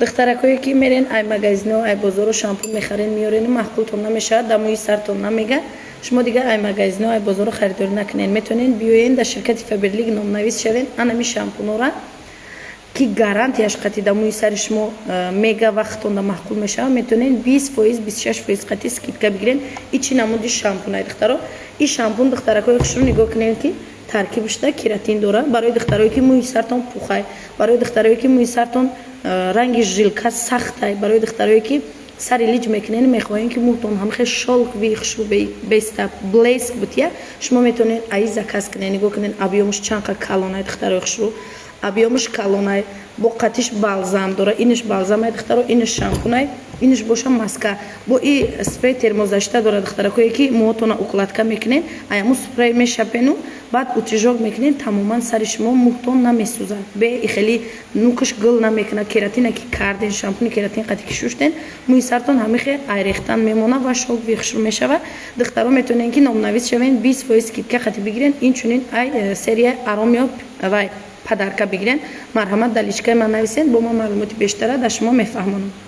духтаракое ки мерен ай магазино ай бозоро шампун мехарен миёрен маҳқултон намешавад дар мӯи сартон намега шумо дигар ай магазино ай бозоро харидорӣ накунед метавонед биёед дар ширкати Faberlic номнавис шавед анами шампунора ки гарантияш қати дар мӯи сари шумо мега вақтон да маҳқул мешавад метавонед 20% 26% қати скидка бигирен и чӣ намуди шампунай духтаро и шампун духтаракои хушрӯ нигоҳ кунед ки таркибшда кератин дора барои духтарои ки мӯи сартон пухай барои духтарои ки мӯи сартон ранги жилка сахтай барои духтарои ки сари лиҷ мекунед мехоҳем ки мӯҳтон ҳамахе шолкви хушрӯ беста блеск бутия шумо метавонед аи заказ кунед нигоҳ кунед абъёмаш чанқа калонай духтарои хушрӯ абъёмаш калонай бо қатиш балзам дора инаш балзамай духтаро инаш шампунай инаш боша маска бо и спрей термозашта дора духтаракое ки мӯҳотона укладка мекунед аяму спрей мешапену баъд утрижок мекунед тамоман сари шумо мӯҳтон намесӯзад бе и хеле нукаш гул намекунад кератина ки карден шампуни кератин қати ки шуштен мӯи сартон ҳамихе айрехтан мемонад ва шолкви хушрӯ мешавад духтаро метавонед ки номнавис шавед 20% скидка қати бигирен инчунин ай серияи аромиё вай падарка бигирен марҳамат дар личкаи ман нависед бо ман маълумоти бештара дар шумо мефаҳмонам.